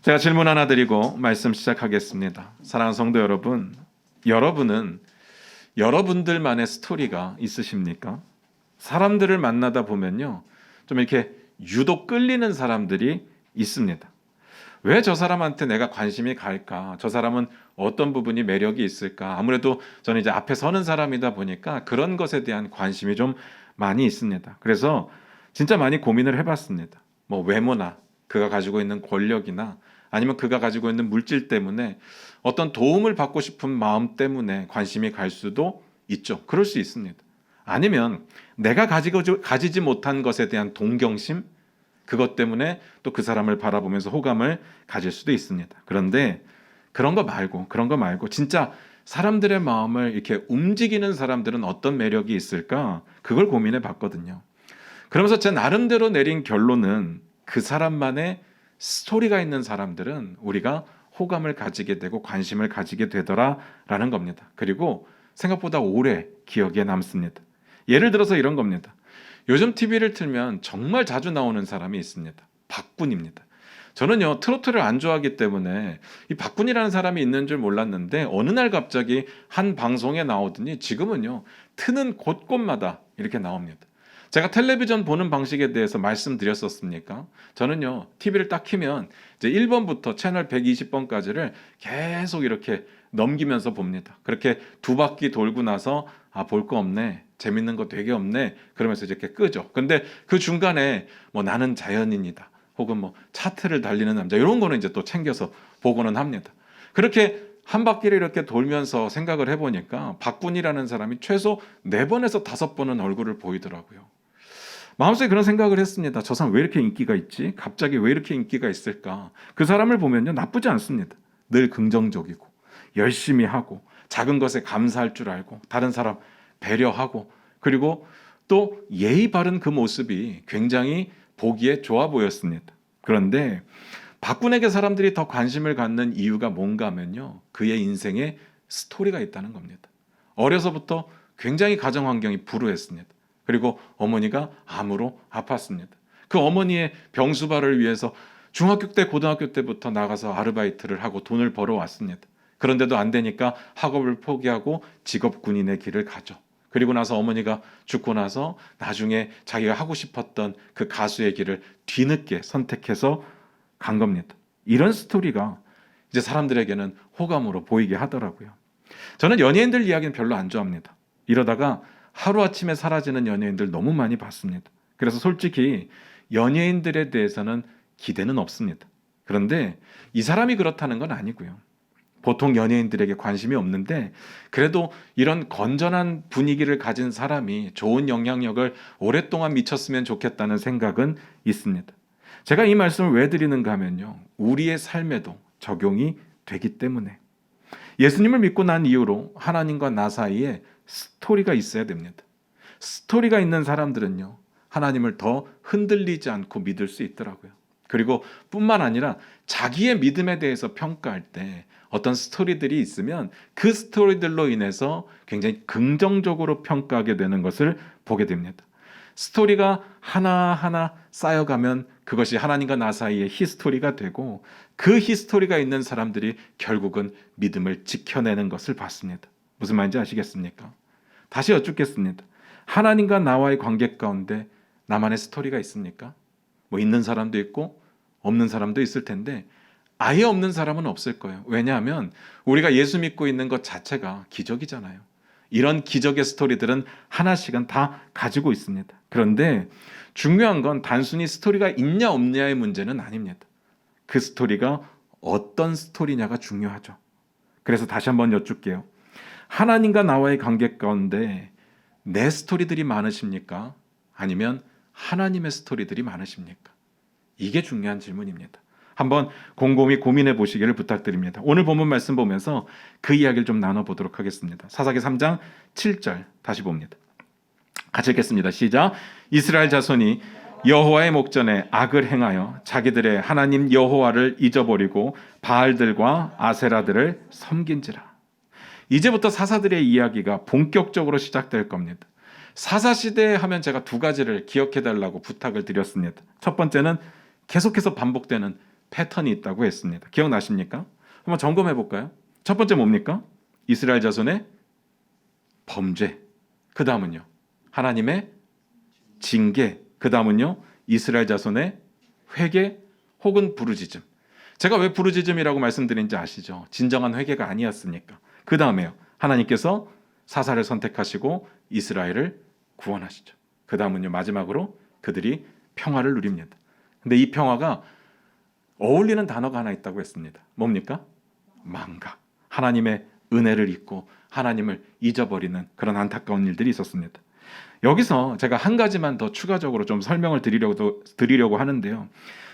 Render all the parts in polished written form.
제가 질문 하나 드리고 말씀 시작하겠습니다. 사랑하는 성도 여러분, 여러분은 여러분들만의 스토리가 있으십니까? 사람들을 만나다 보면요, 좀 이렇게 유독 끌리는 사람들이 있습니다. 왜 저 사람한테 내가 관심이 갈까? 저 사람은 어떤 부분이 매력이 있을까? 아무래도 저는 이제 앞에 서는 사람이다 보니까 그런 것에 대한 관심이 좀 많이 있습니다. 그래서 진짜 많이 고민을 해봤습니다. 뭐 외모나 그가 가지고 있는 권력이나 아니면 그가 가지고 있는 물질 때문에 어떤 도움을 받고 싶은 마음 때문에 관심이 갈 수도 있죠. 그럴 수 있습니다. 아니면 내가 가지지 못한 것에 대한 동경심, 그것 때문에 또 그 사람을 바라보면서 호감을 가질 수도 있습니다. 그런데 그런 거 말고 진짜 사람들의 마음을 이렇게 움직이는 사람들은 어떤 매력이 있을까? 그걸 고민해 봤거든요. 그러면서 제 나름대로 내린 결론은 그 사람만의 스토리가 있는 사람들은 우리가 호감을 가지게 되고 관심을 가지게 되더라라는 겁니다. 그리고 생각보다 오래 기억에 남습니다. 예를 들어서 이런 겁니다. 요즘 TV를 틀면 정말 자주 나오는 사람이 있습니다. 박군입니다. 저는요, 트로트를 안 좋아하기 때문에 이 박군이라는 사람이 있는 줄 몰랐는데 어느 날 갑자기 한 방송에 나오더니 지금은요, 트는 곳곳마다 이렇게 나옵니다. 제가 텔레비전 보는 방식에 대해서 말씀드렸었습니까? 저는요, TV를 딱 켜면 이제 1번부터 채널 120번까지를 계속 이렇게 넘기면서 봅니다. 그렇게 두 바퀴 돌고 나서 볼 거 없네. 재밌는 거 되게 없네. 그러면서 이렇게 끄죠. 근데 그 중간에 뭐 나는 자연인이다. 혹은 뭐 차트를 달리는 남자 이런 거는 이제 또 챙겨서 보고는 합니다. 그렇게 한 바퀴를 이렇게 돌면서 생각을 해보니까 박군이라는 사람이 최소 4번에서 5번은 얼굴을 보이더라고요. 마음속에 그런 생각을 했습니다. 저 사람 왜 이렇게 인기가 있지? 갑자기 왜 이렇게 인기가 있을까? 그 사람을 보면요, 나쁘지 않습니다. 늘 긍정적이고 열심히 하고 작은 것에 감사할 줄 알고 다른 사람 배려하고 그리고 또 예의 바른 그 모습이 굉장히 보기에 좋아 보였습니다. 그런데 박군에게 사람들이 더 관심을 갖는 이유가 뭔가 하면요, 그의 인생에 스토리가 있다는 겁니다. 어려서부터 굉장히 가정 환경이 불우했습니다. 그리고 어머니가 암으로 아팠습니다. 그 어머니의 병수발을 위해서 중학교 때 고등학교 때부터 나가서 아르바이트를 하고 돈을 벌어왔습니다. 그런데도 안 되니까 학업을 포기하고 직업 군인의 길을 가죠. 그리고 나서 어머니가 죽고 나서 나중에 자기가 하고 싶었던 그 가수의 길을 뒤늦게 선택해서 간 겁니다. 이런 스토리가 이제 사람들에게는 호감으로 보이게 하더라고요. 저는 연예인들 이야기는 별로 안 좋아합니다. 이러다가 하루아침에 사라지는 연예인들 너무 많이 봤습니다. 그래서 솔직히 연예인들에 대해서는 기대는 없습니다. 그런데 이 사람이 그렇다는 건 아니고요. 보통 연예인들에게 관심이 없는데 그래도 이런 건전한 분위기를 가진 사람이 좋은 영향력을 오랫동안 미쳤으면 좋겠다는 생각은 있습니다. 제가 이 말씀을 왜 드리는가 하면요, 우리의 삶에도 적용이 되기 때문에 예수님을 믿고 난 이후로 하나님과 나 사이에 스토리가 있어야 됩니다. 스토리가 있는 사람들은요, 하나님을 더 흔들리지 않고 믿을 수 있더라고요. 그리고 뿐만 아니라 자기의 믿음에 대해서 평가할 때 어떤 스토리들이 있으면 그 스토리들로 인해서 굉장히 긍정적으로 평가하게 되는 것을 보게 됩니다. 스토리가 하나하나 쌓여가면 그것이 하나님과 나 사이의 히스토리가 되고 그 히스토리가 있는 사람들이 결국은 믿음을 지켜내는 것을 봤습니다. 무슨 말인지 아시겠습니까? 다시 여쭙겠습니다. 하나님과 나와의 관계 가운데 나만의 스토리가 있습니까? 뭐 있는 사람도 있고 없는 사람도 있을 텐데 아예 없는 사람은 없을 거예요. 왜냐하면 우리가 예수 믿고 있는 것 자체가 기적이잖아요. 이런 기적의 스토리들은 하나씩은 다 가지고 있습니다. 그런데 중요한 건 단순히 스토리가 있냐 없냐의 문제는 아닙니다. 그 스토리가 어떤 스토리냐가 중요하죠. 그래서 다시 한번 여쭙게요. 하나님과 나와의 관계 가운데 내 스토리들이 많으십니까? 아니면 하나님의 스토리들이 많으십니까? 이게 중요한 질문입니다. 한번 곰곰이 고민해 보시기를 부탁드립니다. 오늘 본문 말씀 보면서 그 이야기를 좀 나눠보도록 하겠습니다. 사사기 3장 7절 다시 봅니다. 같이 읽겠습니다. 시작. 이스라엘 자손이 여호와의 목전에 악을 행하여 자기들의 하나님 여호와를 잊어버리고 바알들과 아세라들을 섬긴지라. 이제부터 사사들의 이야기가 본격적으로 시작될 겁니다. 사사시대 하면 제가 2가지를 기억해 달라고 부탁을 드렸습니다. 첫 번째는 계속해서 반복되는 패턴이 있다고 했습니다. 기억나십니까? 한번 점검해 볼까요? 첫 번째 뭡니까? 이스라엘 자손의 범죄. 그 다음은요, 하나님의 징계. 그 다음은요, 이스라엘 자손의 회개 혹은 부르짖음. 제가 왜 부르짖음이라고 말씀드린지 아시죠? 진정한 회개가 아니었으니까. 그 다음에요, 하나님께서 사사를 선택하시고 이스라엘을 구원하시죠. 그 다음은요, 마지막으로 그들이 평화를 누립니다. 근데 이 평화가 어울리는 단어가 하나 있다고 했습니다. 뭡니까? 망각. 하나님의 은혜를 잊고 하나님을 잊어버리는 그런 안타까운 일들이 있었습니다. 여기서 제가 한 가지만 더 추가적으로 좀 설명을 드리려고 하는데요.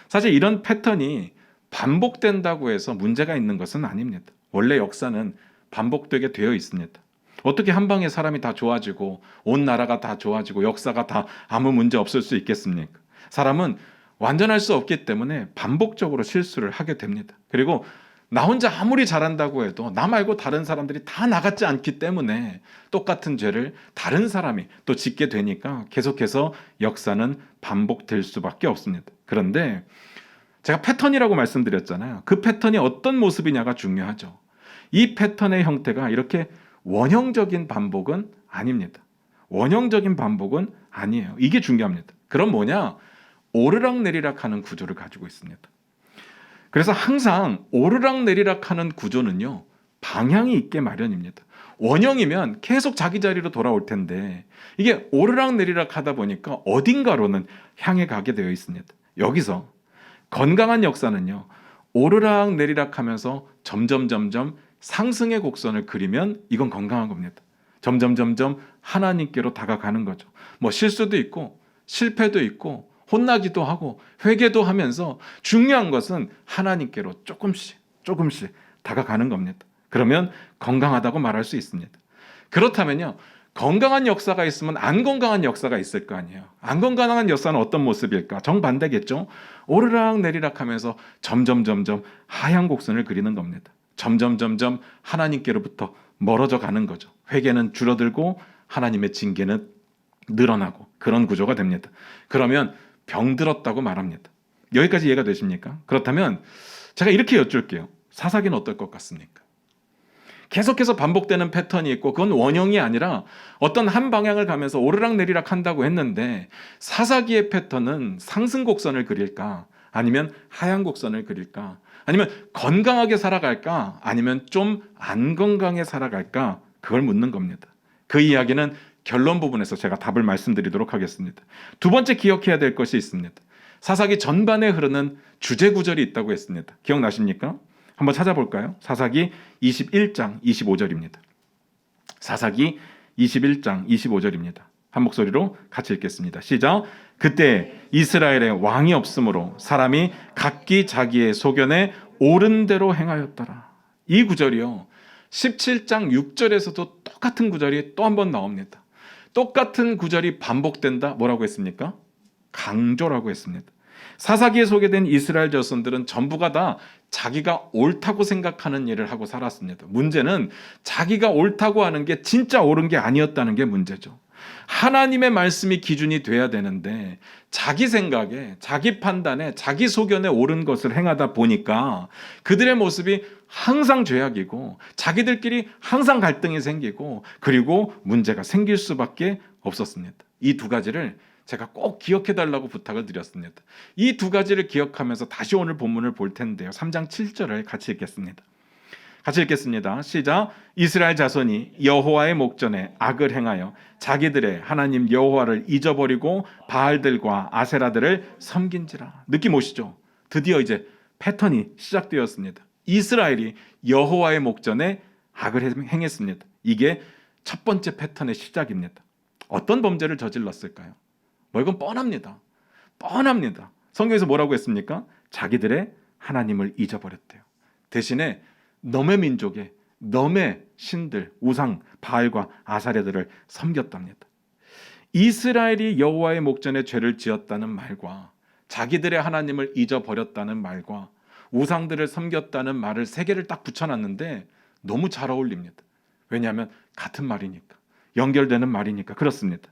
사실 이런 패턴이 반복된다고 해서 문제가 있는 것은 아닙니다. 원래 역사는 반복되게 되어 있습니다. 어떻게 한 방에 사람이 다 좋아지고 온 나라가 다 좋아지고 역사가 다 아무 문제 없을 수 있겠습니까? 사람은 완전할 수 없기 때문에 반복적으로 실수를 하게 됩니다. 그리고 나 혼자 아무리 잘한다고 해도 나 말고 다른 사람들이 다 나같지 않기 때문에 똑같은 죄를 다른 사람이 또 짓게 되니까 계속해서 역사는 반복될 수밖에 없습니다. 그런데 제가 패턴이라고 말씀드렸잖아요. 그 패턴이 어떤 모습이냐가 중요하죠. 이 패턴의 형태가 이렇게 원형적인 반복은 아닙니다. 원형적인 반복은 아니에요. 이게 중요합니다. 그럼 뭐냐? 오르락내리락 하는 구조를 가지고 있습니다. 그래서 항상 오르락내리락 하는 구조는요, 방향이 있게 마련입니다. 원형이면 계속 자기 자리로 돌아올 텐데 이게 오르락내리락 하다 보니까 어딘가로는 향해 가게 되어 있습니다. 여기서 건강한 역사는요, 오르락내리락 하면서 점점 상승의 곡선을 그리면 이건 건강한 겁니다. 점점 하나님께로 다가가는 거죠. 뭐 실수도 있고 실패도 있고 혼나기도 하고 회개도 하면서 중요한 것은 하나님께로 조금씩 다가가는 겁니다. 그러면 건강하다고 말할 수 있습니다. 그렇다면요, 건강한 역사가 있으면 안 건강한 역사가 있을 거 아니에요. 안 건강한 역사는 어떤 모습일까? 정반대겠죠. 오르락내리락 하면서 점점 하향 곡선을 그리는 겁니다. 점점 하나님께로부터 멀어져 가는 거죠. 회개는 줄어들고 하나님의 징계는 늘어나고 그런 구조가 됩니다. 그러면 병들었다고 말합니다. 여기까지 이해가 되십니까? 그렇다면 제가 이렇게 여쭐게요. 사사기는 어떨 것 같습니까? 계속해서 반복되는 패턴이 있고 그건 원형이 아니라 어떤 한 방향을 가면서 오르락내리락 한다고 했는데 사사기의 패턴은 상승 곡선을 그릴까? 아니면 하향 곡선을 그릴까? 아니면 건강하게 살아갈까? 아니면 좀 안 건강하게 살아갈까? 그걸 묻는 겁니다. 그 이야기는 결론 부분에서 제가 답을 말씀드리도록 하겠습니다. 두 번째 기억해야 될 것이 있습니다. 사사기 전반에 흐르는 주제 구절이 있다고 했습니다. 기억나십니까? 한번 찾아볼까요? 사사기 21장 25절입니다. 사사기 21장 25절입니다. 한 목소리로 같이 읽겠습니다. 시작. 그때 이스라엘에 왕이 없으므로 사람이 각기 자기의 소견에 옳은 대로 행하였더라. 이 구절이요, 17장 6절에서도 똑같은 구절이 또 한 번 나옵니다. 똑같은 구절이 반복된다. 뭐라고 했습니까? 강조라고 했습니다. 사사기에 소개된 이스라엘 자손들은 전부가 다 자기가 옳다고 생각하는 일을 하고 살았습니다. 문제는 자기가 옳다고 하는 게 진짜 옳은 게 아니었다는 게 문제죠. 하나님의 말씀이 기준이 돼야 되는데 자기 생각에, 자기 판단에, 자기 소견에 옳은 것을 행하다 보니까 그들의 모습이 항상 죄악이고 자기들끼리 항상 갈등이 생기고 그리고 문제가 생길 수밖에 없었습니다. 이 두 가지를 제가 꼭 기억해 달라고 부탁을 드렸습니다. 이 두 가지를 기억하면서 다시 오늘 본문을 볼 텐데요. 3장 7절을 같이 읽겠습니다. 같이 읽겠습니다. 시작. 이스라엘 자손이 여호와의 목전에 악을 행하여 자기들의 하나님 여호와를 잊어버리고 바알들과 아세라들을 섬긴지라. 느낌 오시죠? 드디어 이제 패턴이 시작되었습니다. 이스라엘이 여호와의 목전에 악을 행했습니다. 이게 첫 번째 패턴의 시작입니다. 어떤 범죄를 저질렀을까요? 뭐 이건 뻔합니다. 성경에서 뭐라고 했습니까? 자기들의 하나님을 잊어버렸대요. 대신에 너의 민족의 너의 신들, 우상, 바알과 아사레들을 섬겼답니다. 이스라엘이 여호와의 목전에 죄를 지었다는 말과 자기들의 하나님을 잊어버렸다는 말과 우상들을 섬겼다는 말을 세 개를 딱 붙여놨는데 너무 잘 어울립니다. 왜냐하면 같은 말이니까, 연결되는 말이니까 그렇습니다.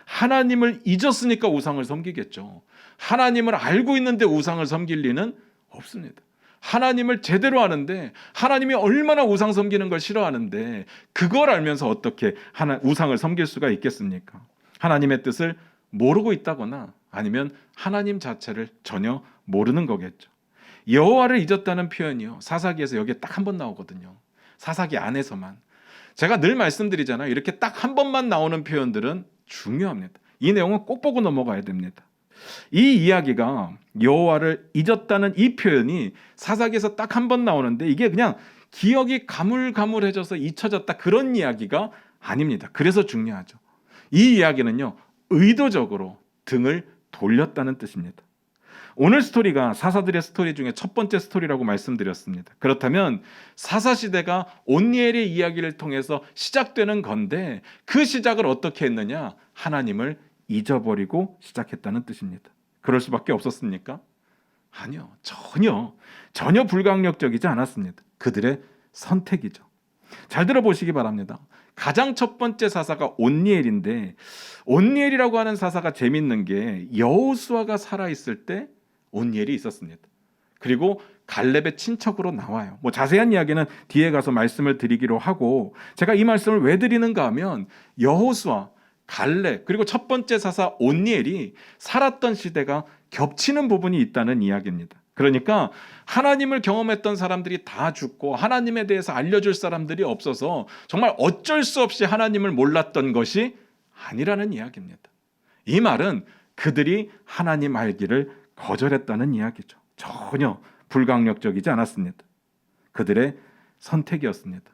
하나님을 잊었으니까 우상을 섬기겠죠. 하나님을 알고 있는데 우상을 섬길 리는 없습니다. 하나님을 제대로 아는데 하나님이 얼마나 우상 섬기는 걸 싫어하는데 그걸 알면서 어떻게 우상을 섬길 수가 있겠습니까? 하나님의 뜻을 모르고 있다거나 아니면 하나님 자체를 전혀 모르는 거겠죠. 여호와를 잊었다는 표현이요, 사사기에서 여기에 딱 한 번 나오거든요. 사사기 안에서만. 제가 늘 말씀드리잖아요. 이렇게 딱 한 번만 나오는 표현들은 중요합니다. 이 내용은 꼭 보고 넘어가야 됩니다. 이 이야기가 여호와를 잊었다는 이 표현이 사사기에서 딱 한 번 나오는데 이게 그냥 기억이 가물가물해져서 잊혀졌다 그런 이야기가 아닙니다. 그래서 중요하죠. 이 이야기는요, 의도적으로 등을 돌렸다는 뜻입니다. 오늘 스토리가 사사들의 스토리 중에 첫 번째 스토리라고 말씀드렸습니다. 그렇다면 사사시대가 온니엘의 이야기를 통해서 시작되는 건데 그 시작을 어떻게 했느냐? 하나님을 잊어버리고 시작했다는 뜻입니다. 그럴 수밖에 없었습니까? 아니요. 전혀 불가항력적이지 않았습니다. 그들의 선택이죠. 잘 들어보시기 바랍니다. 가장 첫 번째 사사가 온니엘인데 온니엘이라고 하는 사사가 재밌는 게 여호수아가 살아있을 때 온니엘이 있었습니다. 그리고 갈렙의 친척으로 나와요. 뭐 자세한 이야기는 뒤에 가서 말씀을 드리기로 하고, 제가 이 말씀을 왜 드리는가 하면 여호수아, 갈렙 그리고 첫 번째 사사 온니엘이 살았던 시대가 겹치는 부분이 있다는 이야기입니다. 그러니까 하나님을 경험했던 사람들이 다 죽고 하나님에 대해서 알려줄 사람들이 없어서 정말 어쩔 수 없이 하나님을 몰랐던 것이 아니라는 이야기입니다. 이 말은 그들이 하나님 알기를 거절했다는 이야기죠. 전혀 불가항력적이지 않았습니다. 그들의 선택이었습니다.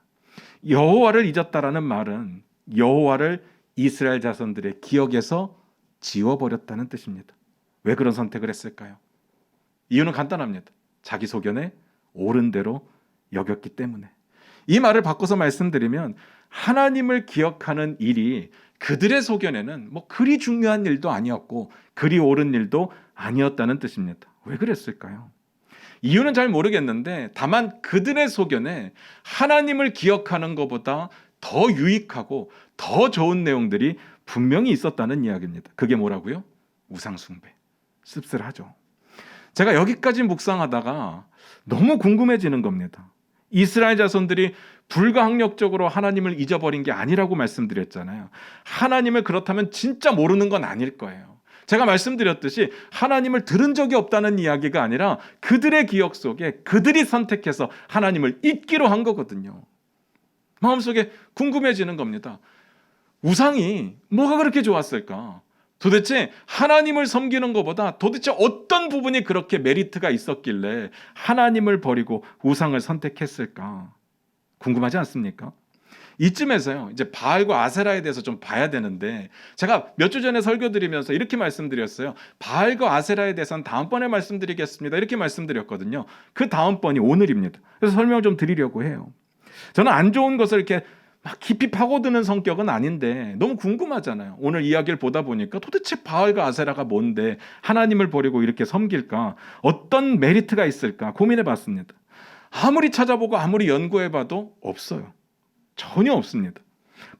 여호와를 잊었다라는 말은 여호와를 이스라엘 자손들의 기억에서 지워버렸다는 뜻입니다. 왜 그런 선택을 했을까요? 이유는 간단합니다. 자기 소견에 옳은 대로 여겼기 때문에. 이 말을 바꿔서 말씀드리면 하나님을 기억하는 일이 그들의 소견에는 뭐 그리 중요한 일도 아니었고 그리 옳은 일도 아니었다는 뜻입니다. 왜 그랬을까요? 이유는 잘 모르겠는데 다만 그들의 소견에 하나님을 기억하는 것보다 더 유익하고 더 좋은 내용들이 분명히 있었다는 이야기입니다. 그게 뭐라고요? 우상숭배. 씁쓸하죠. 제가 여기까지 묵상하다가 너무 궁금해지는 겁니다. 이스라엘 자손들이 불가항력적으로 하나님을 잊어버린 게 아니라고 말씀드렸잖아요. 하나님을 그렇다면 진짜 모르는 건 아닐 거예요. 제가 말씀드렸듯이 하나님을 들은 적이 없다는 이야기가 아니라 그들의 기억 속에 그들이 선택해서 하나님을 잊기로 한 거거든요. 마음속에 궁금해지는 겁니다. 우상이 뭐가 그렇게 좋았을까? 도대체 하나님을 섬기는 것보다 도대체 어떤 부분이 그렇게 메리트가 있었길래 하나님을 버리고 우상을 선택했을까? 궁금하지 않습니까? 이쯤에서요, 이제 바알과 아세라에 대해서 좀 봐야 되는데, 제가 몇 주 전에 설교 드리면서 이렇게 말씀드렸어요. 바알과 아세라에 대해서는 다음번에 말씀드리겠습니다. 이렇게 말씀드렸거든요. 그 다음번이 오늘입니다. 그래서 설명 좀 드리려고 해요. 저는 안 좋은 것을 이렇게 막 깊이 파고드는 성격은 아닌데 너무 궁금하잖아요. 오늘 이야기를 보다 보니까 도대체 바알과 아세라가 뭔데 하나님을 버리고 이렇게 섬길까? 어떤 메리트가 있을까? 고민해 봤습니다. 아무리 찾아보고 아무리 연구해봐도 없어요. 전혀 없습니다.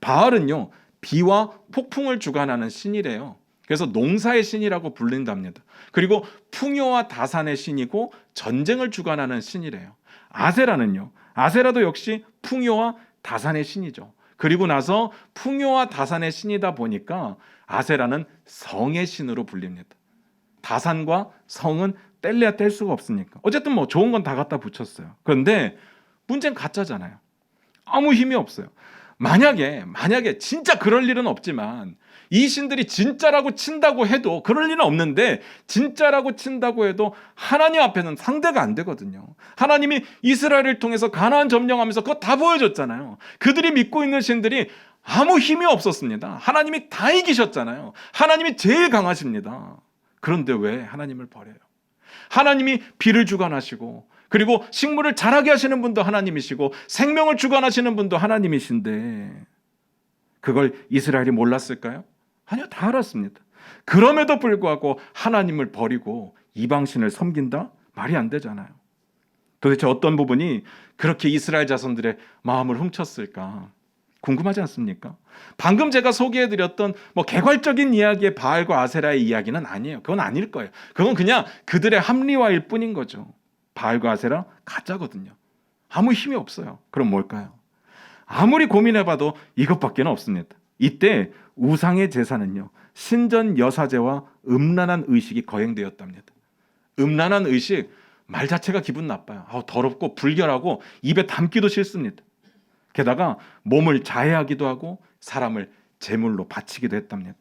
바알은요, 비와 폭풍을 주관하는 신이래요. 그래서 농사의 신이라고 불린답니다. 그리고 풍요와 다산의 신이고 전쟁을 주관하는 신이래요. 아세라는요, 아세라도 역시 풍요와 다산의 신이죠. 그리고 나서 풍요와 다산의 신이다 보니까 아세라는 성의 신으로 불립니다. 다산과 성은 뗄래야 뗄 수가 없으니까. 어쨌든 뭐 좋은 건 다 갖다 붙였어요. 그런데 문제는 가짜잖아요. 아무 힘이 없어요. 만약에 진짜 그럴 일은 없지만 이 신들이 진짜라고 친다고 해도, 그럴 일은 없는데 진짜라고 친다고 해도 하나님 앞에는 상대가 안 되거든요. 하나님이 이스라엘을 통해서 가나안 점령하면서 그거 다 보여줬잖아요. 그들이 믿고 있는 신들이 아무 힘이 없었습니다. 하나님이 다 이기셨잖아요. 하나님이 제일 강하십니다. 그런데 왜 하나님을 버려요? 하나님이 비를 주관하시고, 그리고 식물을 자라게 하시는 분도 하나님이시고 생명을 주관하시는 분도 하나님이신데 그걸 이스라엘이 몰랐을까요? 아니요, 다 알았습니다. 그럼에도 불구하고 하나님을 버리고 이방신을 섬긴다? 말이 안 되잖아요. 도대체 어떤 부분이 그렇게 이스라엘 자손들의 마음을 훔쳤을까? 궁금하지 않습니까? 방금 제가 소개해드렸던 뭐 개괄적인 이야기의 바알과 아세라의 이야기는 아니에요. 그건 아닐 거예요. 그건 그냥 그들의 합리화일 뿐인 거죠. 바알과 아세라 가짜거든요. 아무 힘이 없어요. 그럼 뭘까요? 아무리 고민해봐도 이것밖에 없습니다. 이때 우상의 제사는요, 신전 여사제와 음란한 의식이 거행되었답니다. 음란한 의식, 말 자체가 기분 나빠요. 더럽고 불결하고 입에 담기도 싫습니다. 게다가 몸을 자해하기도 하고 사람을 제물로 바치기도 했답니다.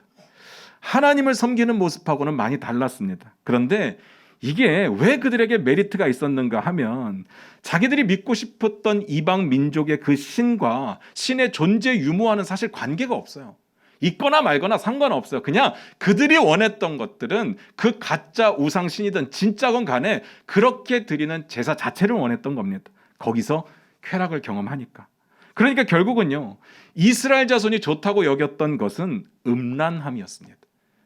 하나님을 섬기는 모습하고는 많이 달랐습니다. 그런데 이게 왜 그들에게 메리트가 있었는가 하면 자기들이 믿고 싶었던 이방 민족의 그 신과 신의 존재 유무와는 사실 관계가 없어요. 있거나 말거나 상관없어요. 그냥 그들이 원했던 것들은 그 가짜 우상신이든 진짜건 간에 그렇게 드리는 제사 자체를 원했던 겁니다. 거기서 쾌락을 경험하니까. 그러니까 결국은요, 이스라엘 자손이 좋다고 여겼던 것은 음란함이었습니다.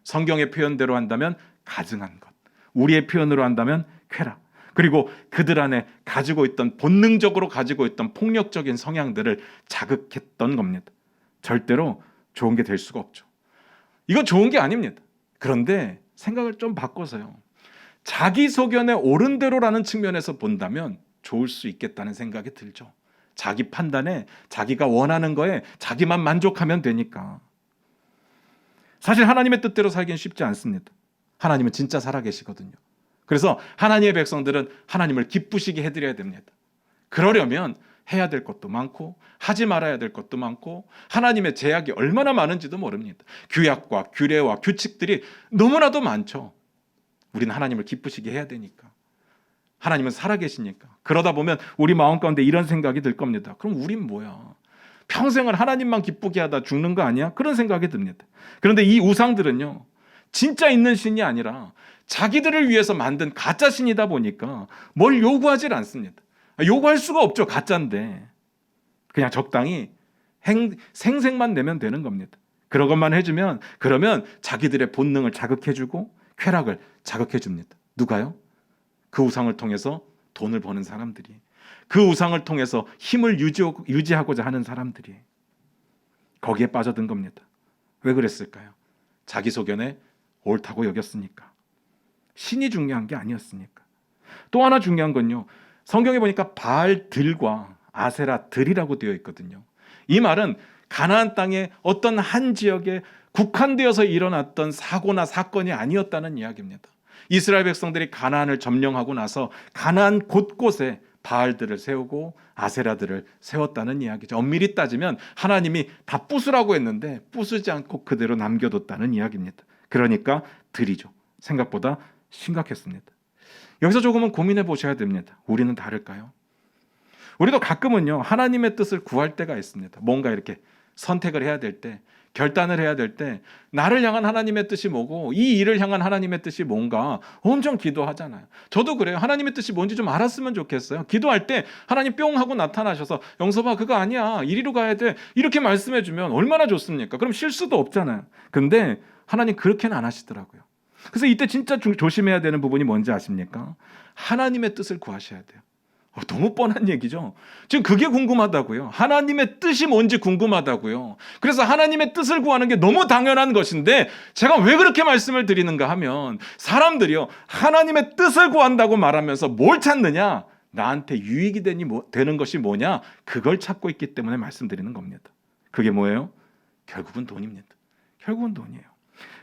성경의 표현대로 한다면 가증한 것, 우리의 표현으로 한다면 쾌락, 그리고 그들 안에 가지고 있던, 본능적으로 가지고 있던 폭력적인 성향들을 자극했던 겁니다. 절대로 좋은 게 될 수가 없죠. 이건 좋은 게 아닙니다. 그런데 생각을 좀 바꿔서요, 자기 소견에 옳은 대로라는 측면에서 본다면 좋을 수 있겠다는 생각이 들죠. 자기 판단에, 자기가 원하는 거에 자기만 만족하면 되니까. 사실 하나님의 뜻대로 살기는 쉽지 않습니다. 하나님은 진짜 살아계시거든요. 그래서 하나님의 백성들은 하나님을 기쁘시게 해드려야 됩니다. 그러려면 해야 될 것도 많고 하지 말아야 될 것도 많고 하나님의 제약이 얼마나 많은지도 모릅니다. 규약과 규례와 규칙들이 너무나도 많죠. 우리는 하나님을 기쁘시게 해야 되니까. 하나님은 살아계시니까. 그러다 보면 우리 마음 가운데 이런 생각이 들 겁니다. 그럼 우린 뭐야? 평생을 하나님만 기쁘게 하다 죽는 거 아니야? 그런 생각이 듭니다. 그런데 이 우상들은요, 진짜 있는 신이 아니라 자기들을 위해서 만든 가짜 신이다 보니까 뭘 요구하질 않습니다. 요구할 수가 없죠. 가짜인데. 그냥 적당히 생색만 내면 되는 겁니다. 그런 것만 해주면, 그러면 자기들의 본능을 자극해주고 쾌락을 자극해줍니다. 누가요? 그 우상을 통해서 돈을 버는 사람들이, 그 우상을 통해서 힘을 유지하고자 하는 사람들이 거기에 빠져든 겁니다. 왜 그랬을까요? 자기 소견에 옳다고 여겼으니까. 신이 중요한 게 아니었으니까. 또 하나 중요한 건요, 성경에 보니까 바알들과 아세라들이라고 되어 있거든요. 이 말은 가나안 땅의 어떤 한 지역에 국한되어서 일어났던 사고나 사건이 아니었다는 이야기입니다. 이스라엘 백성들이 가나안을 점령하고 나서 가나안 곳곳에 바알들을 세우고 아세라들을 세웠다는 이야기죠. 엄밀히 따지면 하나님이 다 부수라고 했는데 부수지 않고 그대로 남겨뒀다는 이야기입니다. 그러니까 들이죠. 생각보다 심각했습니다. 여기서 조금은 고민해 보셔야 됩니다. 우리는 다를까요? 우리도 가끔은요, 하나님의 뜻을 구할 때가 있습니다. 뭔가 이렇게 선택을 해야 될 때, 결단을 해야 될 때, 나를 향한 하나님의 뜻이 뭐고 이 일을 향한 하나님의 뜻이 뭔가 엄청 기도하잖아요. 저도 그래요. 하나님의 뜻이 뭔지 좀 알았으면 좋겠어요. 기도할 때 하나님 뿅 하고 나타나셔서 영섭아 그거 아니야, 이리로 가야 돼, 이렇게 말씀해 주면 얼마나 좋습니까? 그럼 실수도 없잖아요. 근데 하나님 그렇게는 안 하시더라고요. 그래서 이때 진짜 조심해야 되는 부분이 뭔지 아십니까? 하나님의 뜻을 구하셔야 돼요. 너무 뻔한 얘기죠. 지금 그게 궁금하다고요. 하나님의 뜻이 뭔지 궁금하다고요. 그래서 하나님의 뜻을 구하는 게 너무 당연한 것인데 제가 왜 그렇게 말씀을 드리는가 하면, 사람들이요, 하나님의 뜻을 구한다고 말하면서 뭘 찾느냐? 나한테 유익이 되는 것이 뭐냐? 그걸 찾고 있기 때문에 말씀드리는 겁니다. 그게 뭐예요? 결국은 돈입니다. 결국은 돈이에요.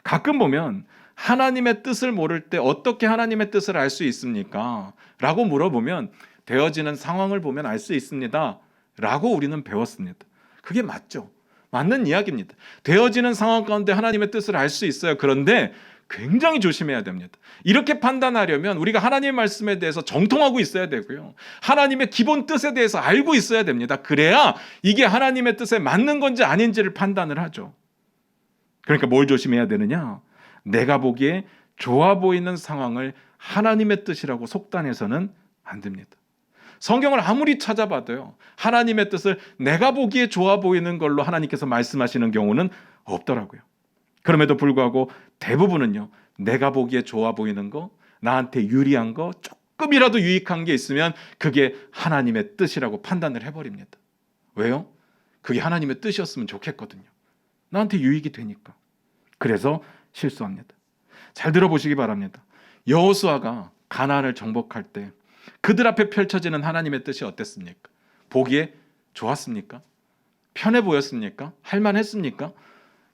가끔 보면 하나님의 뜻을 모를 때 어떻게 하나님의 뜻을 알 수 있습니까? 라고 물어보면 되어지는 상황을 보면 알 수 있습니다 라고 우리는 배웠습니다. 그게 맞죠. 맞는 이야기입니다. 되어지는 상황 가운데 하나님의 뜻을 알 수 있어요. 그런데 굉장히 조심해야 됩니다. 이렇게 판단하려면 우리가 하나님의 말씀에 대해서 정통하고 있어야 되고요, 하나님의 기본 뜻에 대해서 알고 있어야 됩니다. 그래야 이게 하나님의 뜻에 맞는 건지 아닌지를 판단을 하죠. 그러니까 뭘 조심해야 되느냐? 내가 보기에 좋아 보이는 상황을 하나님의 뜻이라고 속단해서는 안 됩니다. 성경을 아무리 찾아봐도요, 하나님의 뜻을 내가 보기에 좋아 보이는 걸로 하나님께서 말씀하시는 경우는 없더라고요. 그럼에도 불구하고 대부분은요, 내가 보기에 좋아 보이는 거, 나한테 유리한 거, 조금이라도 유익한 게 있으면 그게 하나님의 뜻이라고 판단을 해버립니다. 왜요? 그게 하나님의 뜻이었으면 좋겠거든요. 나한테 유익이 되니까. 그래서 실수합니다. 잘 들어보시기 바랍니다. 여호수아가 가나안을 정복할 때 그들 앞에 펼쳐지는 하나님의 뜻이 어땠습니까? 보기에 좋았습니까? 편해 보였습니까? 할만했습니까?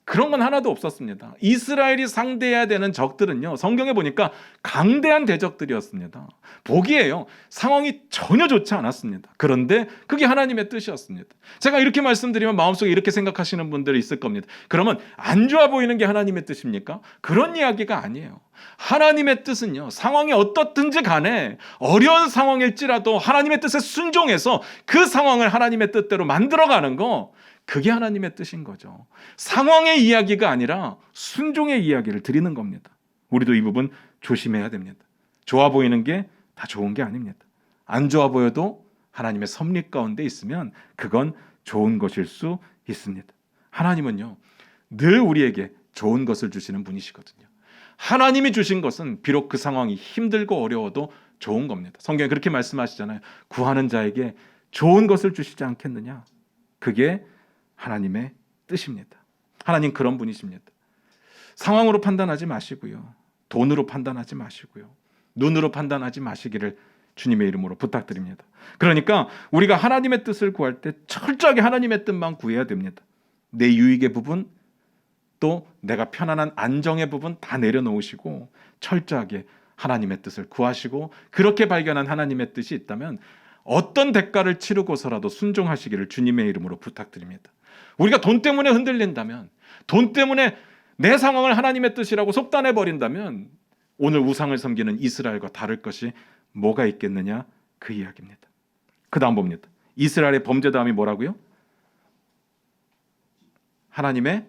그런 건 하나도 없었습니다. 이스라엘이 상대해야 되는 적들은요, 성경에 보니까 강대한 대적들이었습니다. 보기에요, 상황이 전혀 좋지 않았습니다. 그런데 그게 하나님의 뜻이었습니다. 제가 이렇게 말씀드리면 마음속에 이렇게 생각하시는 분들이 있을 겁니다. 그러면 안 좋아 보이는 게 하나님의 뜻입니까? 그런 이야기가 아니에요. 하나님의 뜻은요, 상황이 어떻든지 간에 어려운 상황일지라도 하나님의 뜻에 순종해서 그 상황을 하나님의 뜻대로 만들어가는 거, 그게 하나님의 뜻인 거죠. 상황의 이야기가 아니라 순종의 이야기를 드리는 겁니다. 우리도 이 부분 조심해야 됩니다. 좋아 보이는 게 다 좋은 게 아닙니다. 안 좋아 보여도 하나님의 섭리 가운데 있으면 그건 좋은 것일 수 있습니다. 하나님은요, 늘 우리에게 좋은 것을 주시는 분이시거든요. 하나님이 주신 것은 비록 그 상황이 힘들고 어려워도 좋은 겁니다. 성경에 그렇게 말씀하시잖아요. 구하는 자에게 좋은 것을 주시지 않겠느냐. 그게 하나님의 뜻입니다. 하나님 그런 분이십니다. 상황으로 판단하지 마시고요. 돈으로 판단하지 마시고요. 눈으로 판단하지 마시기를 주님의 이름으로 부탁드립니다. 그러니까 우리가 하나님의 뜻을 구할 때 철저하게 하나님의 뜻만 구해야 됩니다. 내 유익의 부분, 또 내가 편안한 안정의 부분 다 내려놓으시고 철저하게 하나님의 뜻을 구하시고, 그렇게 발견한 하나님의 뜻이 있다면 어떤 대가를 치르고서라도 순종하시기를 주님의 이름으로 부탁드립니다. 우리가 돈 때문에 흔들린다면, 돈 때문에 내 상황을 하나님의 뜻이라고 속단해버린다면 오늘 우상을 섬기는 이스라엘과 다를 것이 뭐가 있겠느냐, 그 이야기입니다. 그 다음 봅니다. 이스라엘의 범죄 다음이 뭐라고요? 하나님의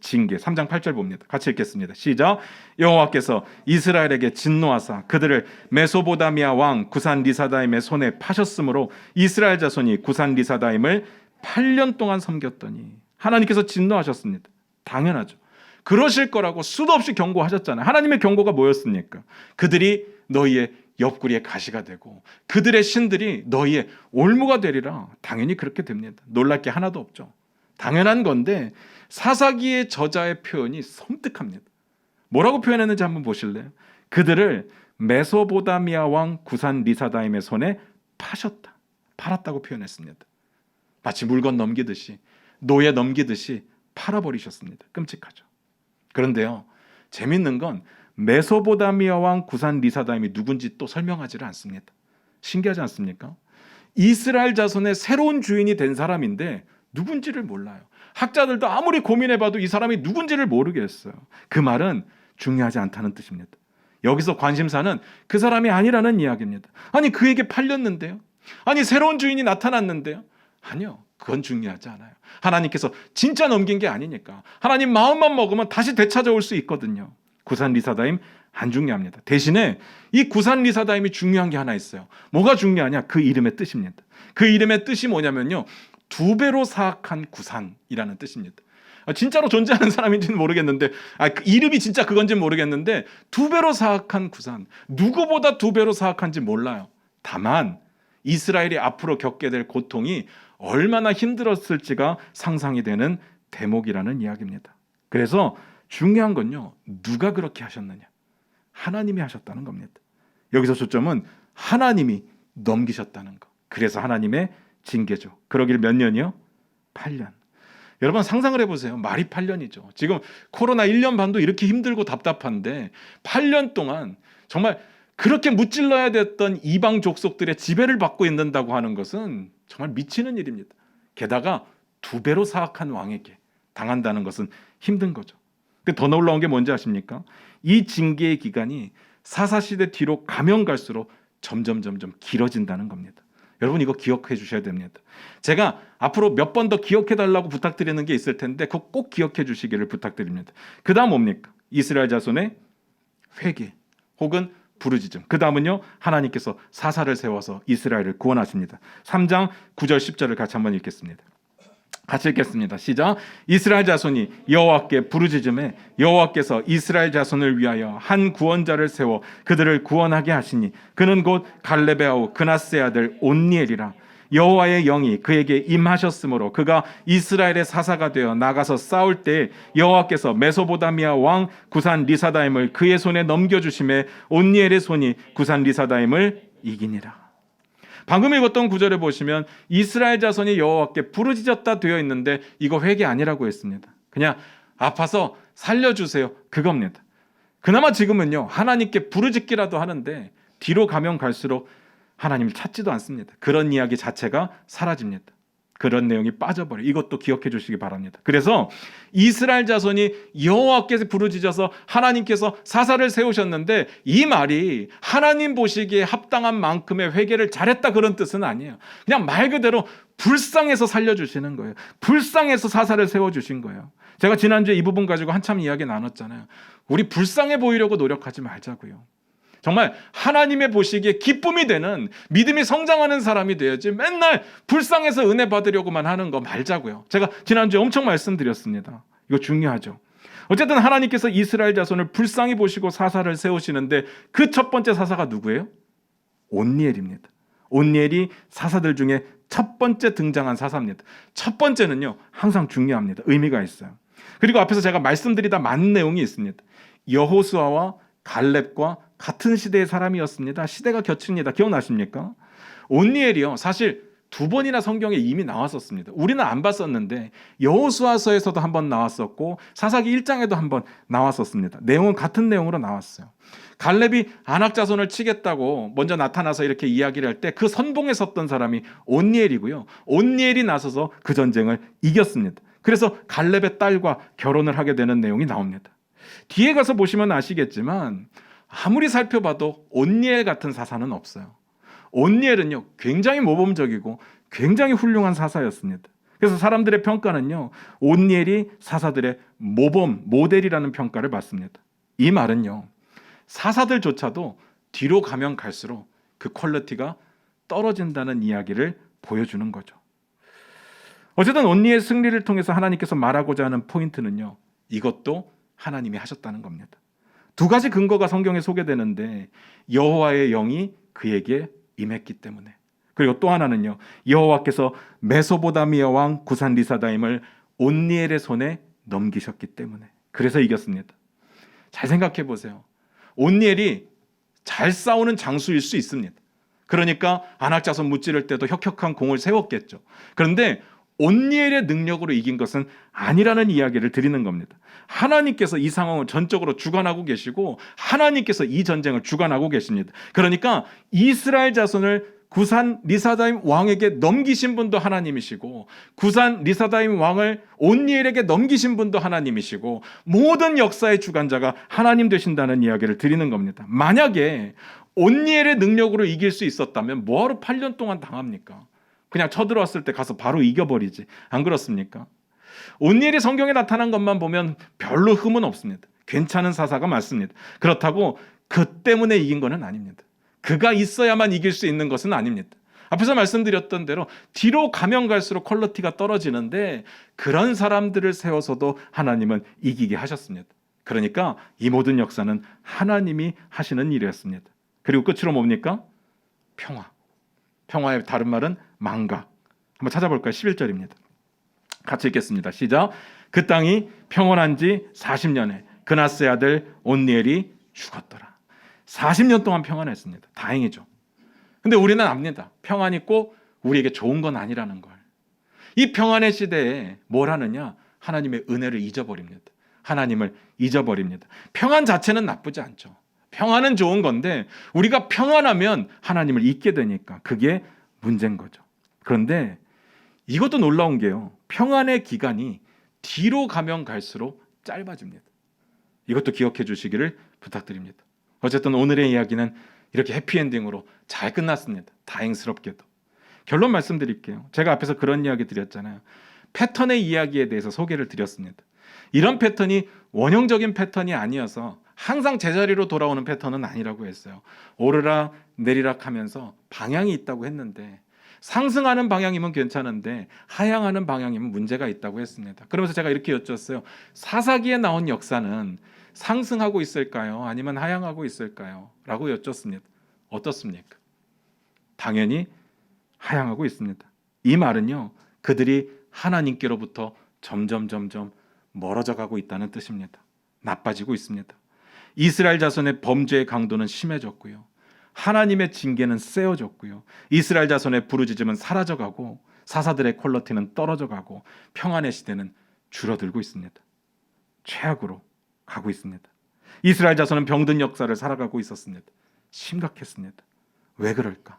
징계. 3장 8절 봅니다. 같이 읽겠습니다. 시작. 여호와께서 이스라엘에게 진노하사 그들을 메소보다미아 왕 구산 리사다임의 손에 파셨으므로 이스라엘 자손이 구산 리사다임을 8년 동안 섬겼더니, 하나님께서 진노하셨습니다. 당연하죠. 그러실 거라고 수도 없이 경고하셨잖아요. 하나님의 경고가 뭐였습니까? 그들이 너희의 옆구리에 가시가 되고 그들의 신들이 너희의 올무가 되리라. 당연히 그렇게 됩니다. 놀랄 게 하나도 없죠. 당연한 건데 사사기의 저자의 표현이 섬뜩합니다. 뭐라고 표현했는지 한번 보실래요? 그들을 메소보다미아 왕 구산 리사다임의 손에 파셨다. 팔았다고 표현했습니다. 마치 물건 넘기듯이, 노예 넘기듯이 팔아버리셨습니다. 끔찍하죠. 그런데요, 재밌는 건 메소보다미아 왕 구산 리사다임이 누군지 또 설명하지를 않습니다. 신기하지 않습니까? 이스라엘 자손의 새로운 주인이 된 사람인데 누군지를 몰라요. 학자들도 아무리 고민해봐도 이 사람이 누군지를 모르겠어요. 그 말은 중요하지 않다는 뜻입니다. 여기서 관심사는 그 사람이 아니라는 이야기입니다. 아니, 그에게 팔렸는데요? 아니, 새로운 주인이 나타났는데요? 아니요, 그건 중요하지 않아요. 하나님께서 진짜 넘긴 게 아니니까. 하나님 마음만 먹으면 다시 되찾아올 수 있거든요. 구산 리사다임 안 중요합니다. 대신에 이 구산 리사다임이 중요한 게 하나 있어요. 뭐가 중요하냐? 그 이름의 뜻입니다. 그 이름의 뜻이 뭐냐면요, 2배로 사악한 구산이라는 뜻입니다. 진짜로 존재하는 사람인지는 모르겠는데, 그 이름이 진짜 그건지는 모르겠는데 2배로 사악한 구산, 누구보다 2배로 사악한지 몰라요. 다만 이스라엘이 앞으로 겪게 될 고통이 얼마나 힘들었을지가 상상이 되는 대목이라는 이야기입니다. 그래서 중요한 건요, 누가 그렇게 하셨느냐? 하나님이 하셨다는 겁니다. 여기서 초점은 하나님이 넘기셨다는 거. 그래서 하나님의 징계죠. 그러길 몇 년이요? 8년. 여러분 상상을 해보세요. 말이 8년이죠. 지금 코로나 1년 반도 이렇게 힘들고 답답한데 8년 동안 정말 그렇게 무찔러야 됐던 이방 족속들의 지배를 받고 있는다고 하는 것은 정말 미치는 일입니다. 게다가 2배로 사악한 왕에게 당한다는 것은 힘든 거죠. 근데 더 놀라운 게 뭔지 아십니까? 이 징계의 기간이 사사시대 뒤로 가면 갈수록 점점 길어진다는 겁니다. 여러분 이거 기억해 주셔야 됩니다. 제가 앞으로 몇 번 더 기억해 달라고 부탁드리는 게 있을 텐데 그거 꼭 기억해 주시기를 부탁드립니다. 그 다음 뭡니까? 이스라엘 자손의 회개 혹은 부르짖음. 그 다음은요, 하나님께서 사사를 세워서 이스라엘을 구원하십니다. 3장 9절 10절을 같이 한번 읽겠습니다. 같이 읽겠습니다. 시작. 이스라엘 자손이 여호와께 부르짖음에 여호와께서 이스라엘 자손을 위하여 한 구원자를 세워 그들을 구원하게 하시니 그는 곧 갈렙의 아우 그나스의 아들 온니엘이라. 여호와의 영이 그에게 임하셨으므로 그가 이스라엘의 사사가 되어 나가서 싸울 때 여호와께서 메소보다미아 왕 구산 리사다임을 그의 손에 넘겨주심에 온니엘의 손이 구산 리사다임을 이기니라. 방금 읽었던 구절에 보시면 이스라엘 자손이 여호와께 부르짖었다 되어 있는데 이거 회개 아니라고 했습니다. 그냥 아파서 살려주세요, 그겁니다. 그나마 지금은요, 하나님께 부르짖기라도 하는데 뒤로 가면 갈수록 하나님을 찾지도 않습니다. 그런 이야기 자체가 사라집니다. 그런 내용이 빠져버려요. 이것도 기억해 주시기 바랍니다. 그래서 이스라엘 자손이 여호와께서 부르짖어서 하나님께서 사사를 세우셨는데 이 말이 하나님 보시기에 합당한 만큼의 회개를 잘했다 그런 뜻은 아니에요. 그냥 말 그대로 불쌍해서 살려주시는 거예요. 불쌍해서 사사를 세워주신 거예요. 제가 지난주에 이 부분 가지고 한참 이야기 나눴잖아요. 우리 불쌍해 보이려고 노력하지 말자고요. 정말 하나님의 보시기에 기쁨이 되는 믿음이 성장하는 사람이 되어야지 맨날 불쌍해서 은혜 받으려고만 하는 거 말자고요. 제가 지난주에 엄청 말씀드렸습니다. 이거 중요하죠. 어쨌든 하나님께서 이스라엘 자손을 불쌍히 보시고 사사를 세우시는데 그 첫 번째 사사가 누구예요? 온니엘입니다. 온니엘이 사사들 중에 첫 번째 등장한 사사입니다. 첫 번째는요, 항상 중요합니다. 의미가 있어요. 그리고 앞에서 제가 말씀드리다 많은 내용이 있습니다. 여호수아와 갈렙과 같은 시대의 사람이었습니다. 시대가 겹칩니다. 기억나십니까? 온니엘이요, 사실 두 번이나 성경에 이미 나왔었습니다. 우리는 안 봤었는데 여호수아서에서도 한번 나왔었고 사사기 1장에도 한번 나왔었습니다. 내용은 같은 내용으로 나왔어요. 갈렙이 아낙 자손을 치겠다고 먼저 나타나서 이렇게 이야기를 할 때 그 선봉에 섰던 사람이 온니엘이고요. 온니엘이 나서서 그 전쟁을 이겼습니다. 그래서 갈렙의 딸과 결혼을 하게 되는 내용이 나옵니다. 뒤에 가서 보시면 아시겠지만 아무리 살펴봐도 온니엘 같은 사사는 없어요. 온니엘은요, 굉장히 모범적이고 굉장히 훌륭한 사사였습니다. 그래서 사람들의 평가는요, 온니엘이 사사들의 모범, 모델이라는 평가를 받습니다. 이 말은요, 사사들조차도 뒤로 가면 갈수록 그 퀄리티가 떨어진다는 이야기를 보여주는 거죠. 어쨌든 온니엘 승리를 통해서 하나님께서 말하고자 하는 포인트는요, 이것도 하나님이 하셨다는 겁니다. 두 가지 근거가 성경에 소개되는데 여호와의 영이 그에게 임했기 때문에, 그리고 또 하나는요, 여호와께서 메소보다미아 왕 구산 리사다임을 온니엘의 손에 넘기셨기 때문에, 그래서 이겼습니다. 잘 생각해 보세요. 온니엘이 잘 싸우는 장수일 수 있습니다. 그러니까 아낙 자손 무찌를 때도 혁혁한 공을 세웠겠죠. 그런데 온니엘의 능력으로 이긴 것은 아니라는 이야기를 드리는 겁니다. 하나님께서 이 상황을 전적으로 주관하고 계시고 하나님께서 이 전쟁을 주관하고 계십니다. 그러니까 이스라엘 자손을 구산 리사다임 왕에게 넘기신 분도 하나님이시고 구산 리사다임 왕을 온니엘에게 넘기신 분도 하나님이시고 모든 역사의 주관자가 하나님 되신다는 이야기를 드리는 겁니다. 만약에 온니엘의 능력으로 이길 수 있었다면 뭐하러 8년 동안 당합니까? 그냥 쳐들어왔을 때 가서 바로 이겨버리지. 안 그렇습니까? 온니엘이 성경에 나타난 것만 보면 별로 흠은 없습니다. 괜찮은 사사가 많습니다. 그렇다고 그 때문에 이긴 것은 아닙니다. 그가 있어야만 이길 수 있는 것은 아닙니다. 앞에서 말씀드렸던 대로 뒤로 가면 갈수록 퀄리티가 떨어지는데 그런 사람들을 세워서도 하나님은 이기게 하셨습니다. 그러니까 이 모든 역사는 하나님이 하시는 일이었습니다. 그리고 끝으로 뭡니까? 평화. 평화의 다른 말은 망각. 한번 찾아볼까요? 11절입니다. 같이 읽겠습니다. 시작. 그 땅이 평온한 지 40년에 그나스의 아들 온니엘이 죽었더라. 40년 동안 평안했습니다. 다행이죠. 근데 우리는 압니다. 평안이 꼭 우리에게 좋은 건 아니라는 걸. 이 평안의 시대에 뭘 하느냐? 하나님의 은혜를 잊어버립니다. 하나님을 잊어버립니다. 평안 자체는 나쁘지 않죠. 평안은 좋은 건데 우리가 평안하면 하나님을 잊게 되니까 그게 문제인 거죠. 그런데 이것도 놀라운 게요, 평안의 기간이 뒤로 가면 갈수록 짧아집니다. 이것도 기억해 주시기를 부탁드립니다. 어쨌든 오늘의 이야기는 이렇게 해피엔딩으로 잘 끝났습니다. 다행스럽게도. 결론 말씀드릴게요. 제가 앞에서 그런 이야기 드렸잖아요. 패턴의 이야기에 대해서 소개를 드렸습니다. 이런 패턴이 원형적인 패턴이 아니어서 항상 제자리로 돌아오는 패턴은 아니라고 했어요. 오르락 내리락 하면서 방향이 있다고 했는데 상승하는 방향이면 괜찮은데 하향하는 방향이면 문제가 있다고 했습니다. 그러면서 제가 이렇게 여쭈었어요. 사사기에 나온 역사는 상승하고 있을까요? 아니면 하향하고 있을까요? 라고 여쭙습니다. 어떻습니까? 당연히 하향하고 있습니다. 이 말은요, 그들이 하나님께로부터 점점 멀어져 가고 있다는 뜻입니다. 나빠지고 있습니다. 이스라엘 자손의 범죄의 강도는 심해졌고요. 하나님의 징계는 세워졌고요. 이스라엘 자손의 부르짖음은 사라져가고 사사들의 퀄리티는 떨어져가고 평안의 시대는 줄어들고 있습니다. 최악으로 가고 있습니다. 이스라엘 자손은 병든 역사를 살아가고 있었습니다. 심각했습니다. 왜 그럴까?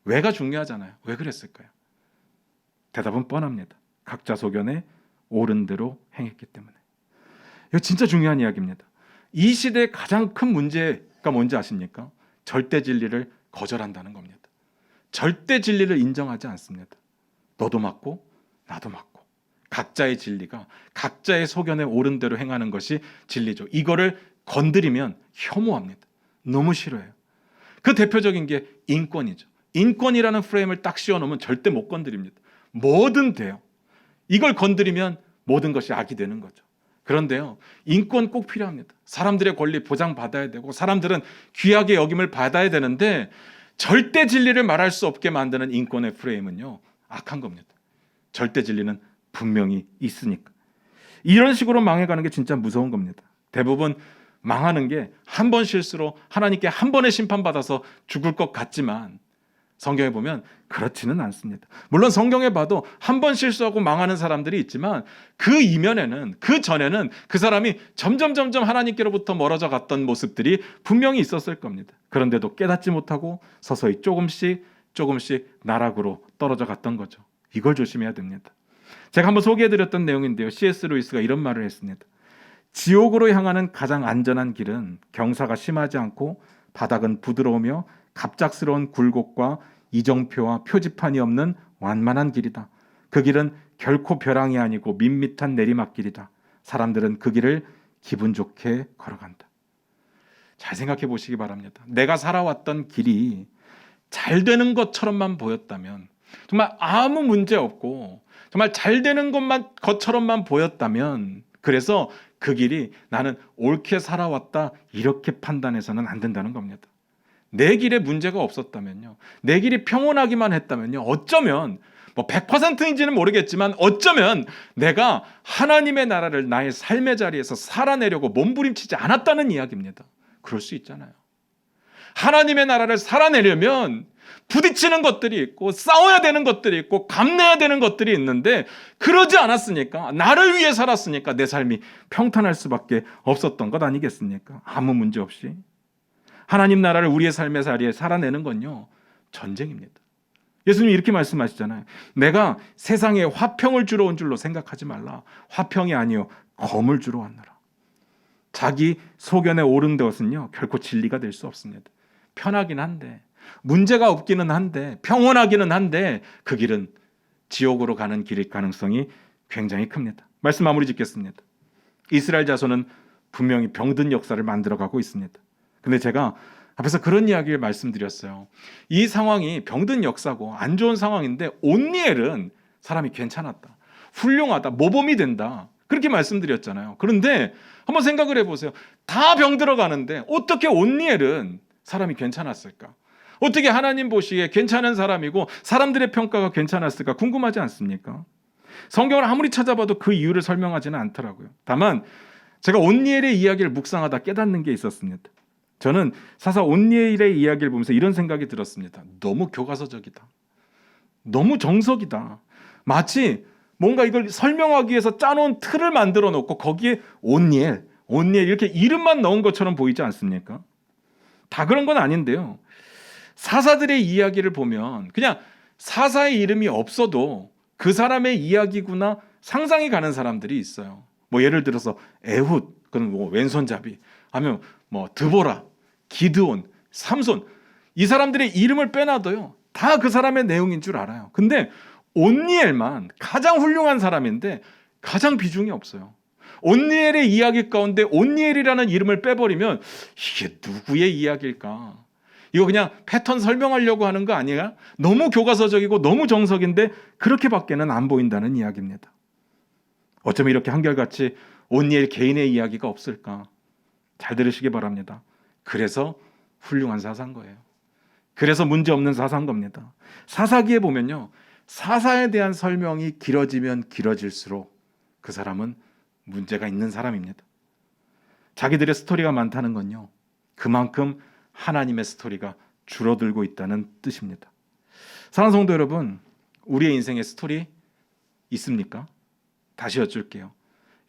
왜가 중요하잖아요. 왜 그랬을까요? 대답은 뻔합니다. 각자 소견에 옳은 대로 행했기 때문에. 이거 진짜 중요한 이야기입니다. 이 시대의 가장 큰 문제가 뭔지 아십니까? 절대 진리를 거절한다는 겁니다. 절대 진리를 인정하지 않습니다. 너도 맞고 나도 맞고 각자의 진리가 각자의 소견에 옳은 대로 행하는 것이 진리죠. 이거를 건드리면 혐오합니다. 너무 싫어해요. 그 대표적인 게 인권이죠. 인권이라는 프레임을 딱 씌워놓으면 절대 못 건드립니다. 뭐든 돼요. 이걸 건드리면 모든 것이 악이 되는 거죠. 그런데요, 인권 꼭 필요합니다. 사람들의 권리 보장받아야 되고 사람들은 귀하게 여김을 받아야 되는데 절대 진리를 말할 수 없게 만드는 인권의 프레임은요, 악한 겁니다. 절대 진리는 분명히 있으니까. 이런 식으로 망해가는 게 진짜 무서운 겁니다. 대부분 망하는 게 한 번 실수로 하나님께 한 번의 심판받아서 죽을 것 같지만 성경에 보면 그렇지는 않습니다. 물론 성경에 봐도 한 번 실수하고 망하는 사람들이 있지만 그 이면에는, 그 전에는 그 사람이 점점 하나님께로부터 멀어져 갔던 모습들이 분명히 있었을 겁니다. 그런데도 깨닫지 못하고 서서히 조금씩 나락으로 떨어져 갔던 거죠. 이걸 조심해야 됩니다. 제가 한번 소개해드렸던 내용인데요. C.S. 루이스가 이런 말을 했습니다. 지옥으로 향하는 가장 안전한 길은 경사가 심하지 않고 바닥은 부드러우며 갑작스러운 굴곡과 이정표와 표지판이 없는 완만한 길이다. 그 길은 결코 벼랑이 아니고 밋밋한 내리막길이다. 사람들은 그 길을 기분 좋게 걸어간다. 잘 생각해 보시기 바랍니다. 내가 살아왔던 길이 잘 되는 것처럼만 보였다면, 정말 아무 문제 없고 정말 잘 되는 것처럼만 보였다면, 그래서 그 길이 나는 옳게 살아왔다 이렇게 판단해서는 안 된다는 겁니다. 내 길에 문제가 없었다면요, 내 길이 평온하기만 했다면요, 어쩌면 100%인지는 모르겠지만 어쩌면 내가 하나님의 나라를 나의 삶의 자리에서 살아내려고 몸부림치지 않았다는 이야기입니다. 그럴 수 있잖아요. 하나님의 나라를 살아내려면 부딪히는 것들이 있고 싸워야 되는 것들이 있고 감내야 되는 것들이 있는데 그러지 않았으니까, 나를 위해 살았으니까 내 삶이 평탄할 수밖에 없었던 것 아니겠습니까? 아무 문제 없이. 하나님 나라를 우리의 삶의 자리에 살아내는 건요, 전쟁입니다. 예수님이 이렇게 말씀하시잖아요. 내가 세상에 화평을 주러 온 줄로 생각하지 말라. 화평이 아니요 검을 주러 왔노라. 자기 소견에 옳은 것은요 결코 진리가 될 수 없습니다. 편하긴 한데, 문제가 없기는 한데, 평온하기는 한데 그 길은 지옥으로 가는 길일 가능성이 굉장히 큽니다. 말씀 마무리 짓겠습니다. 이스라엘 자손은 분명히 병든 역사를 만들어가고 있습니다. 근데 제가 앞에서 그런 이야기를 말씀드렸어요. 이 상황이 병든 역사고 안 좋은 상황인데 온니엘은 사람이 괜찮았다, 훌륭하다, 모범이 된다, 그렇게 말씀드렸잖아요. 그런데 한번 생각을 해보세요. 다 병들어 가는데 어떻게 온니엘은 사람이 괜찮았을까? 어떻게 하나님 보시기에 괜찮은 사람이고 사람들의 평가가 괜찮았을까 궁금하지 않습니까? 성경을 아무리 찾아봐도 그 이유를 설명하지는 않더라고요. 다만 제가 온니엘의 이야기를 묵상하다 깨닫는 게 있었습니다. 저는 사사 온니엘의 이야기를 보면서 이런 생각이 들었습니다. 너무 교과서적이다. 너무 정석이다. 마치 뭔가 이걸 설명하기 위해서 짜놓은 틀을 만들어 놓고 거기에 온니엘 이렇게 이름만 넣은 것처럼 보이지 않습니까? 다 그런 건 아닌데요. 사사들의 이야기를 보면 그냥 사사의 이름이 없어도 그 사람의 이야기구나 상상이 가는 사람들이 있어요. 예를 들어서 에훗, 그건 왼손잡이, 아니면 드보라, 기드온, 삼손, 이 사람들의 이름을 빼놔도요 다 그 사람의 내용인 줄 알아요. 근데 온니엘만 가장 훌륭한 사람인데 가장 비중이 없어요. 온니엘의 이야기 가운데 온니엘이라는 이름을 빼버리면 이게 누구의 이야기일까? 이거 그냥 패턴 설명하려고 하는 거 아니야? 너무 교과서적이고 너무 정석인데 그렇게밖에는 안 보인다는 이야기입니다. 어쩌면 이렇게 한결같이 온니엘 개인의 이야기가 없을까? 잘 들으시기 바랍니다. 그래서 훌륭한 사사인 거예요. 그래서 문제없는 사사인 겁니다. 사사기에 보면요, 사사에 대한 설명이 길어지면 길어질수록 그 사람은 문제가 있는 사람입니다. 자기들의 스토리가 많다는 건요, 그만큼 하나님의 스토리가 줄어들고 있다는 뜻입니다. 사랑하는 성도 여러분, 우리의 인생의 스토리 있습니까? 다시 여쭐게요.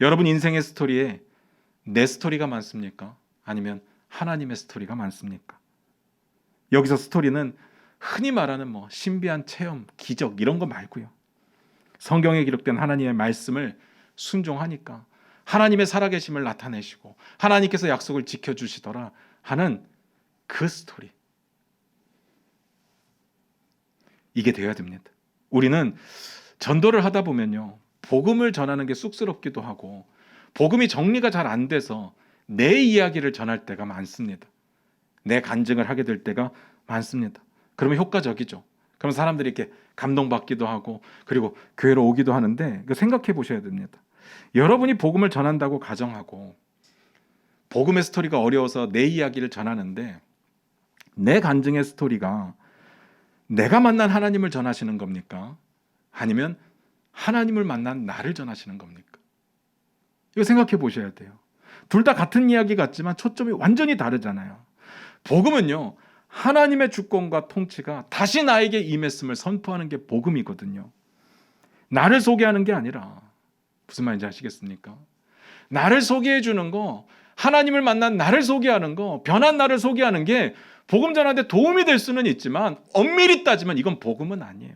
여러분 인생의 스토리에 내 스토리가 많습니까? 아니면 하나님의 스토리가 많습니까? 여기서 스토리는 흔히 말하는 신비한 체험, 기적 이런 거 말고요. 성경에 기록된 하나님의 말씀을 순종하니까 하나님의 살아계심을 나타내시고 하나님께서 약속을 지켜주시더라 하는 그 스토리. 이게 되어야 됩니다. 우리는 전도를 하다 보면요, 복음을 전하는 게 쑥스럽기도 하고 복음이 정리가 잘 안 돼서 내 이야기를 전할 때가 많습니다. 내 간증을 하게 될 때가 많습니다. 그러면 효과적이죠. 그럼 사람들이 이렇게 감동받기도 하고 그리고 교회로 오기도 하는데 생각해 보셔야 됩니다. 여러분이 복음을 전한다고 가정하고 복음의 스토리가 어려워서 내 이야기를 전하는데 내 간증의 스토리가 내가 만난 하나님을 전하시는 겁니까? 아니면 하나님을 만난 나를 전하시는 겁니까? 이거 생각해 보셔야 돼요. 둘 다 같은 이야기 같지만 초점이 완전히 다르잖아요. 복음은요, 하나님의 주권과 통치가 다시 나에게 임했음을 선포하는 게 복음이거든요. 나를 소개하는 게 아니라, 무슨 말인지 아시겠습니까? 나를 소개해 주는 거, 하나님을 만난 나를 소개하는 거, 변한 나를 소개하는 게 복음 전하는데 도움이 될 수는 있지만 엄밀히 따지면 이건 복음은 아니에요.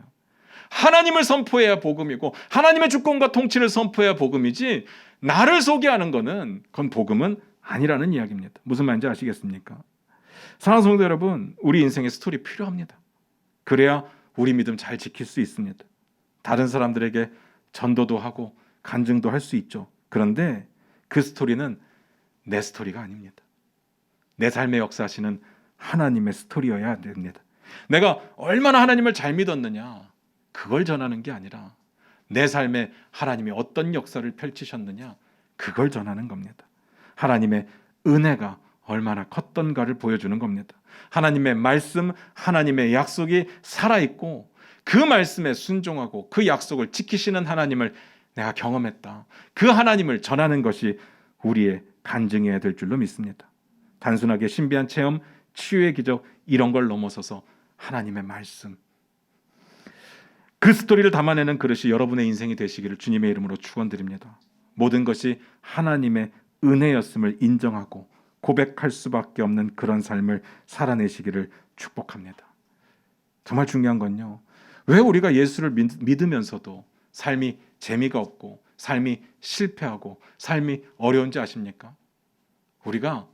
하나님을 선포해야 복음이고 하나님의 주권과 통치를 선포해야 복음이지, 나를 소개하는 거는 그건 복음은 아니라는 이야기입니다. 무슨 말인지 아시겠습니까? 사랑하는 성도 여러분, 우리 인생에 스토리 필요합니다. 그래야 우리 믿음 잘 지킬 수 있습니다. 다른 사람들에게 전도도 하고 간증도 할 수 있죠. 그런데 그 스토리는 내 스토리가 아닙니다. 내 삶의 역사하시는 하나님의 스토리여야 됩니다. 내가 얼마나 하나님을 잘 믿었느냐, 그걸 전하는 게 아니라 내 삶에 하나님이 어떤 역사를 펼치셨느냐, 그걸 전하는 겁니다. 하나님의 은혜가 얼마나 컸던가를 보여주는 겁니다. 하나님의 말씀, 하나님의 약속이 살아있고 그 말씀에 순종하고 그 약속을 지키시는 하나님을 내가 경험했다. 그 하나님을 전하는 것이 우리의 간증해야 될 줄로 믿습니다. 단순하게 신비한 체험, 치유의 기적 이런 걸 넘어서서 하나님의 말씀, 그 스토리를 담아내는 그릇이 여러분의 인생이 되시기를 주님의 이름으로 축원드립니다. 모든 것이 하나님의 은혜였음을 인정하고 고백할 수밖에 없는 그런 삶을 살아내시기를 축복합니다. 정말 중요한 건요, 왜 우리가 예수를 믿으면서도 삶이 재미가 없고 삶이 실패하고 삶이 어려운지 아십니까? 우리가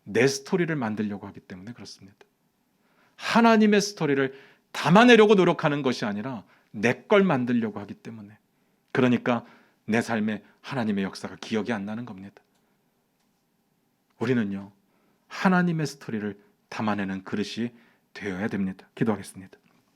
내 스토리를 만들려고 하기 때문에 그렇습니다. 하나님의 스토리를 담아내려고 노력하는 것이 아니라 내 걸 만들려고 하기 때문에, 그러니까 내 삶에 하나님의 역사가 기억이 안 나는 겁니다. 우리는요, 하나님의 스토리를 담아내는 그릇이 되어야 됩니다. 기도하겠습니다.